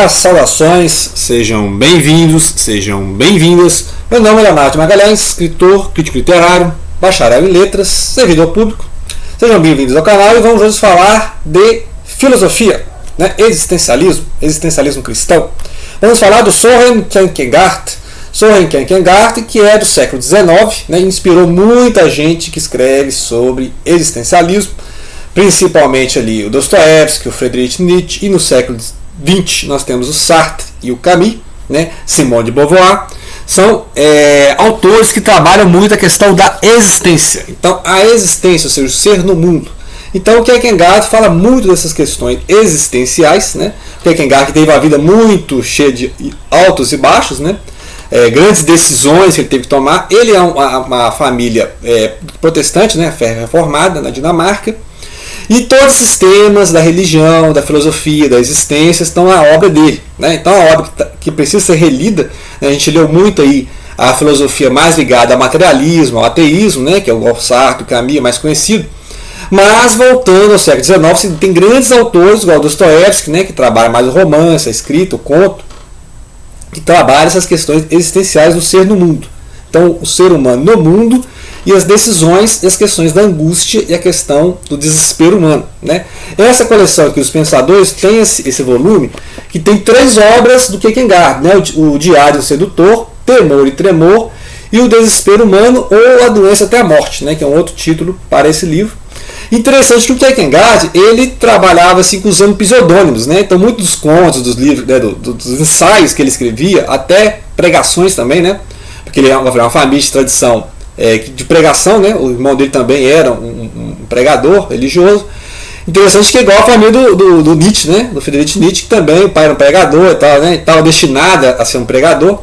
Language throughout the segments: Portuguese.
Olá, saudações, sejam bem-vindos, sejam bem-vindas. Meu nome é Leonardo Magalhães, escritor, crítico literário, bacharel em letras, servidor público. Sejam bem-vindos ao canal e vamos hoje falar de filosofia, existencialismo cristão. Vamos falar do Søren Kierkegaard. Søren Kierkegaard, que é do século XIX, inspirou muita gente que escreve sobre existencialismo, principalmente ali o Dostoiévski, o Friedrich Nietzsche, e no século XX nós temos o Sartre e o Camus, Simone de Beauvoir. São autores que trabalham muito a questão da existência. Então, a existência, ou seja, o ser no mundo. Então, o Kierkegaard fala muito dessas questões existenciais. O Kierkegaard teve uma vida muito cheia de altos e baixos, grandes decisões que ele teve que tomar. Ele é uma família protestante, reformada na Dinamarca. E todos esses temas da religião, da filosofia, da existência estão na obra dele. Então, a obra que precisa ser relida, a gente leu muito aí a filosofia mais ligada ao materialismo, ao ateísmo, que é o Sartre, o Camus, mais conhecido. Mas, voltando ao século XIX, tem grandes autores, igual o Dostoiévski, que trabalha mais o romance, a escrita, o conto, que trabalha essas questões existenciais do ser no mundo. Então, o ser humano no mundo e as decisões e as questões da angústia e a questão do desespero humano. Essa coleção aqui dos Pensadores tem esse volume que tem 3 obras do Kierkegaard, o Diário do Sedutor, Temor e Tremor e o Desespero Humano ou A Doença até a Morte, que é um outro título para esse livro. Interessante que o Kierkegaard ele trabalhava assim, usando pseudônimos, então muitos dos contos, dos livros, dos ensaios que ele escrevia, até pregações também, porque ele é uma família de tradição de pregação, o irmão dele também era um pregador religioso. Interessante que é igual a família do Nietzsche, do Friedrich Nietzsche, que também o pai era um pregador e tal, estava destinado a ser um pregador.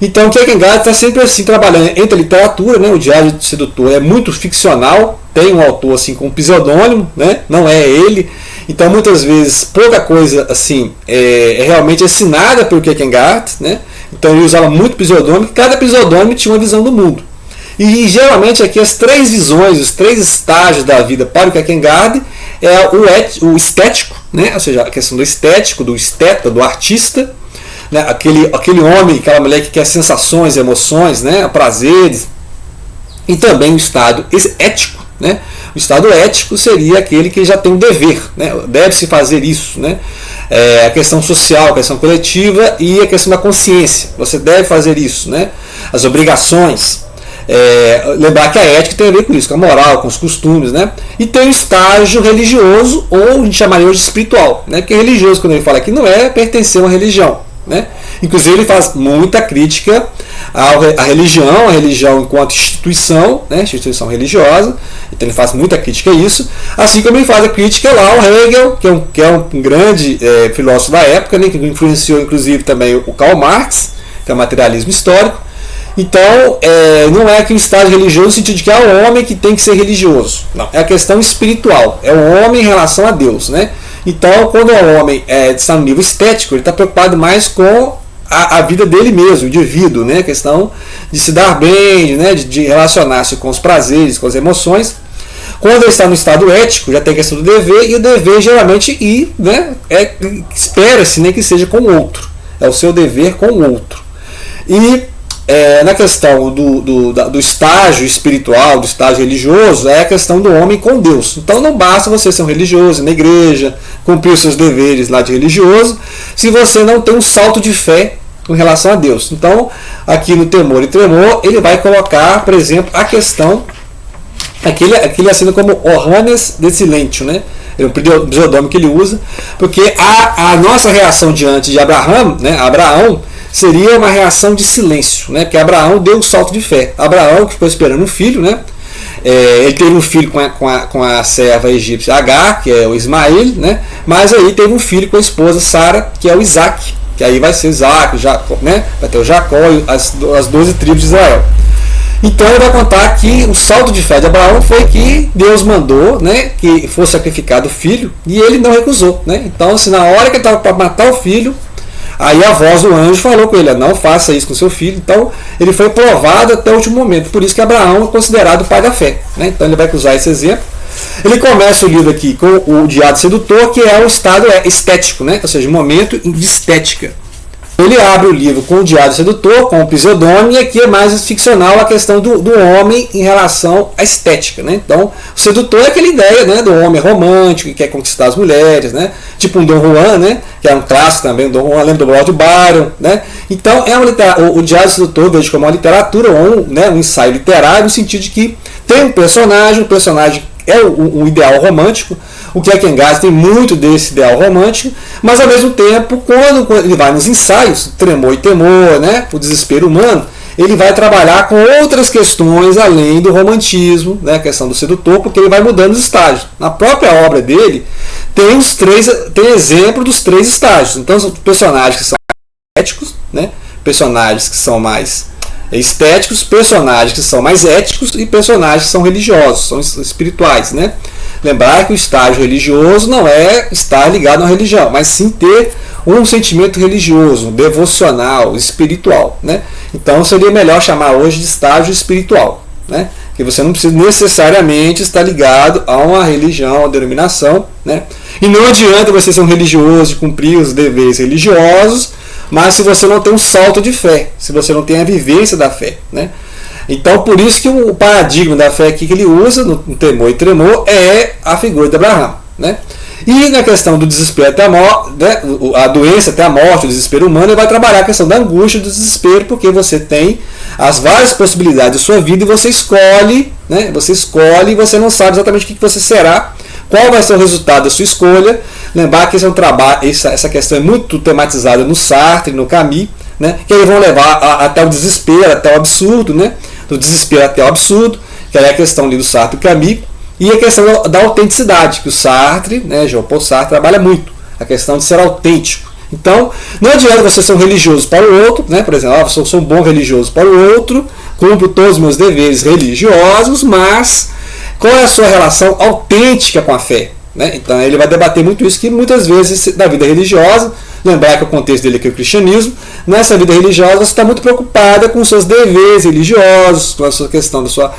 Então o Kierkegaard está sempre assim trabalhando entre a literatura, o Diário do Sedutor é muito ficcional, tem um autor assim com um pseudônimo, não é ele. Então muitas vezes pouca coisa assim é realmente assinada pelo Kierkegaard, Então ele usava muito pseudônimo, cada pseudônimo tinha uma visão do mundo. E geralmente aqui as 3 visões, os 3 estágios da vida para o Kierkegaard é o estético, ou seja, a questão do estético, do esteta, do artista, aquele homem, aquela mulher que quer sensações, emoções, prazeres, e também o estado ético. O estado ético seria aquele que já tem um dever, deve-se fazer isso, a questão social, a questão coletiva e a questão da consciência, você deve fazer isso, as obrigações. Lembrar que a ética tem a ver com isso, com a moral, com os costumes, e tem o estágio religioso, ou a gente chamaria hoje de espiritual, porque religioso, quando ele fala aqui, não é pertencer a uma religião, Inclusive ele faz muita crítica à religião enquanto instituição, instituição religiosa, então ele faz muita crítica a isso, assim como ele faz a crítica lá ao Hegel, que é um grande filósofo da época, que influenciou inclusive também o Karl Marx, que é o materialismo histórico. Então, não é aqui um estágio religioso no sentido de que é o homem que tem que ser religioso. Não, é a questão espiritual. É o homem em relação a Deus. Então, quando o homem está no nível estético, ele está preocupado mais com a vida dele mesmo, o indivíduo. A questão de se dar bem, de relacionar-se com os prazeres, com as emoções. Quando ele está no estado ético, já tem a questão do dever, e o dever geralmente espera-se que seja com o outro. É o seu dever com o outro. E na questão do estágio espiritual, do estágio religioso, é a questão do homem com Deus. Então não basta você ser um religioso na igreja, cumprir os seus deveres lá de religioso, se você não tem um salto de fé com relação a Deus. Então, aqui no Temor e Tremor, ele vai colocar, por exemplo, a questão, aquele assina como Johannes de Silentio, é um pseudônimo que ele usa, porque a nossa reação diante de Abraão, seria uma reação de silêncio, porque Abraão deu um salto de fé. Abraão, que ficou esperando um filho, ele teve um filho com a serva egípcia Agar, que é o Ismael, mas aí teve um filho com a esposa Sara, que é o Isaac, que aí vai ser Isaac, Jacó, vai ter o Jacó e as 12 tribos de Israel. Então ele vai contar que o salto de fé de Abraão foi que Deus mandou que fosse sacrificado o filho, e ele não recusou. Então, assim, na hora que ele estava para matar o filho, aí a voz do anjo falou com ele, não faça isso com seu filho. Então ele foi provado até o último momento. Por isso que Abraão é considerado o pai da fé. Então ele vai usar esse exemplo. Ele começa o livro aqui com o Diálogo Sedutor, que é um estado estético, né? Ou seja, um momento de estética. Ele abre o livro com o Diálogo Sedutor, com o Pseudônimo, e aqui é mais ficcional a questão do homem em relação à estética, né? Então, o sedutor é aquela ideia, né, do homem romântico que quer conquistar as mulheres, né? Tipo um Dom Juan, né? Que é um clássico também, o Dom Juan, lembra do Lord Byron, né? Então, o Diálogo Sedutor eu vejo como uma literatura ou um ensaio literário, no sentido de que tem um personagem é o ideal romântico. O Kierkegaard tem muito desse ideal romântico, mas ao mesmo tempo, quando ele vai nos ensaios, Tremor e Temor, né, o desespero humano, ele vai trabalhar com outras questões além do romantismo, né, a questão do sedutor, porque ele vai mudando os estágios. Na própria obra dele, tem exemplo dos 3 estágios. Então, são personagens que são éticos, né, personagens que são mais estéticos, personagens que são mais éticos e personagens que são religiosos, são espirituais, né? Lembrar que o estágio religioso não é estar ligado à religião, mas sim ter um sentimento religioso, devocional, espiritual, né? Então seria melhor chamar hoje de estágio espiritual, né? Que você não precisa necessariamente estar ligado a uma religião, a uma denominação, né? E não adianta você ser um religioso e cumprir os deveres religiosos, mas se você não tem um salto de fé, se você não tem a vivência da fé, né? Então, por isso que o paradigma da fé aqui que ele usa no Temor e Tremor é a figura de Abraão, né? E na questão do desespero até a morte, né, a doença até a morte, o desespero humano, ele vai trabalhar a questão da angústia e do desespero, porque você tem as várias possibilidades da sua vida e você escolhe, né? Você escolhe e você não sabe exatamente o que você será, qual vai ser o resultado da sua escolha. Lembrar que esse é um trabalho, essa questão é muito tematizada no Sartre, no Camus, né? Que eles vão levar até o desespero, até o absurdo, né? Do desespero até o absurdo, que é a questão ali do Sartre e Camus, e a questão da autenticidade, que o Sartre, né, Jean Paul Sartre, trabalha muito, a questão de ser autêntico. Então, não adianta você ser um religioso para o outro, né? Por exemplo, eu sou um bom religioso para o outro, cumpro todos os meus deveres religiosos, mas qual é a sua relação autêntica com a fé? Né? Então ele vai debater muito isso, que muitas vezes na vida religiosa, lembrar que o contexto dele aqui é o cristianismo, nessa vida religiosa você está muito preocupada com os seus deveres religiosos, com a sua questão da sua,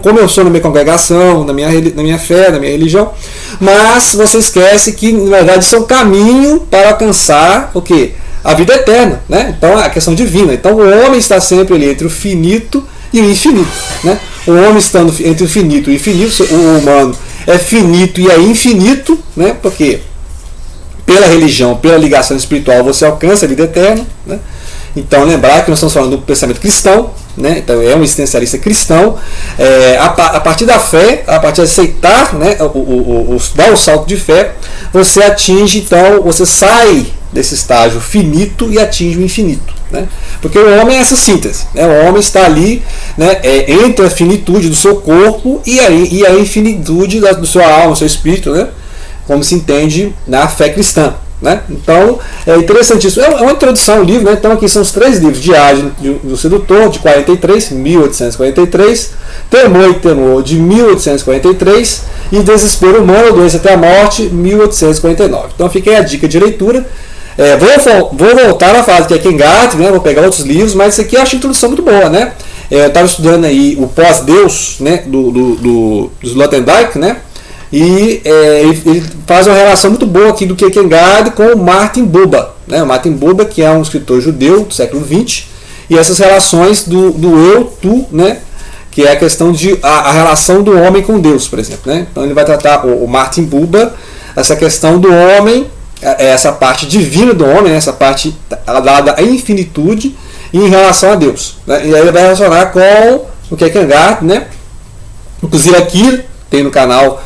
como eu sou na minha congregação, na minha fé, na minha religião, mas você esquece que na verdade isso é um caminho para alcançar o quê? A vida eterna, né? Então a questão divina. Então o homem está sempre ali entre o finito e o infinito, né? O homem estando entre o finito e o infinito, o humano é finito e é infinito, né? Porque pela religião, pela ligação espiritual, você alcança a vida eterna, né? Então lembrar que nós estamos falando do pensamento cristão, né? Então é um existencialista cristão. A partir da fé, a partir de aceitar, né, dar o salto de fé, você atinge, então, você sai desse estágio finito e atinge o infinito, né? Porque o homem é essa síntese, né? O homem está ali, né, entre a finitude do seu corpo e a infinitude da sua alma, do seu espírito, né? Como se entende na fé cristã, né? Então é interessantíssimo. É uma introdução ao livro, né? Então aqui são os 3 livros: Diálogo do Sedutor, de 1843, Temor e Temor, de 1843, e Desespero Humano, Doença até a Morte, 1849. Então fica aí a dica de leitura. Vou voltar a falar de Kierkegaard, né? Vou pegar outros livros, mas isso aqui eu acho a introdução muito boa, né? Eu estava estudando aí o Pós-Deus, né? do Sloterdijk, né? E ele faz uma relação muito boa aqui do Kierkegaard com o Martin Buber, né? O Martin Buber, que é um escritor judeu do século XX, e essas relações do eu, tu, né? Que é a questão de a relação do homem com Deus, por exemplo, né? Então ele vai tratar, o Martin Buber, essa questão do homem, essa parte divina do homem, né? Essa parte dada à infinitude em relação a Deus, né? E aí ele vai relacionar com o Kierkegaard, né? Inclusive aqui tem no canal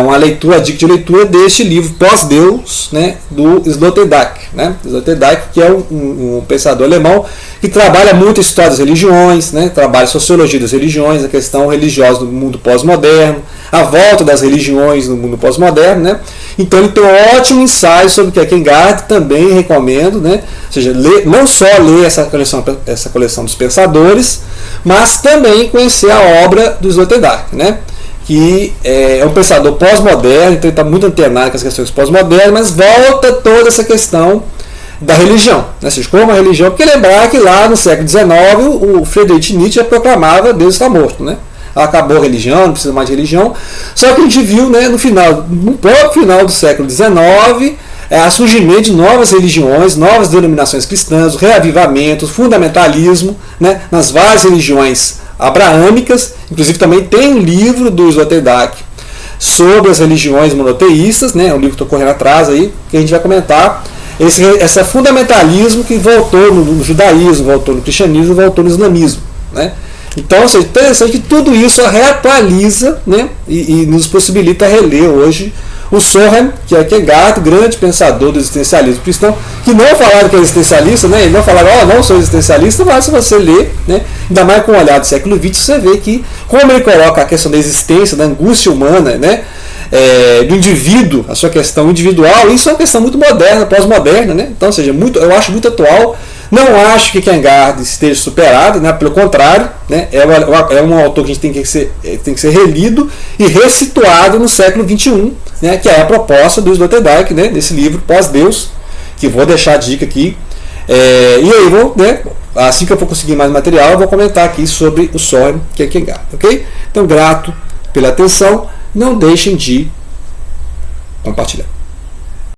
uma leitura, a dica de leitura deste livro Pós-Deus, né, do Sloterdijk, né? Sloterdijk, que é um pensador alemão que trabalha muito a história das religiões, né? Trabalha a sociologia das religiões, a questão religiosa do mundo pós-moderno, a volta das religiões no mundo pós-moderno, né? Então ele tem um ótimo ensaio sobre Kierkegaard, também recomendo, né? Ou seja, não só ler essa coleção dos pensadores, mas também conhecer a obra do Sloterdijk, né? Que é um pensador pós-moderno, então ele está muito antenado com as questões pós-modernas, mas volta toda essa questão da religião, né? Ou seja, como a religião, porque lembrar que lá no século XIX o Friedrich Nietzsche proclamava Deus está morto, né? acabou a religião, não precisa mais de religião. Só que a gente viu, né, no próprio final do século XIX, a surgimento de novas religiões, novas denominações cristãs, o reavivamento, o fundamentalismo, né, nas várias religiões abraâmicas. Inclusive também tem um livro do Sloterdijk sobre as religiões monoteístas, né, um livro que estou correndo atrás aí, que a gente vai comentar. Esse fundamentalismo que voltou no judaísmo, voltou no cristianismo, voltou no islamismo, né? Então, é interessante que tudo isso reatualiza, né, e nos possibilita reler hoje o Soren Kierkegaard, grande pensador do existencialismo cristão, que não falaram que é existencialista, né, ele não falaram, não sou existencialista, mas se você ler, né, ainda mais com o olhar do século XX, você vê que, como ele coloca a questão da existência, da angústia humana, né, do indivíduo, a sua questão individual, isso é uma questão muito moderna, pós-moderna, né? Então, ou seja, eu acho muito atual. Não acho que Kierkegaard esteja superado, né? Pelo contrário, né? É um autor que a gente tem que ser relido e ressituado no século XXI, né? Que é a proposta do Sloterdijk, né? Desse livro Pós-Deus, que vou deixar a dica aqui. E aí né? Assim que eu for conseguir mais material, eu vou comentar aqui sobre o Soren Kierkegaard, ok? Então, grato pela atenção. Não deixem de compartilhar.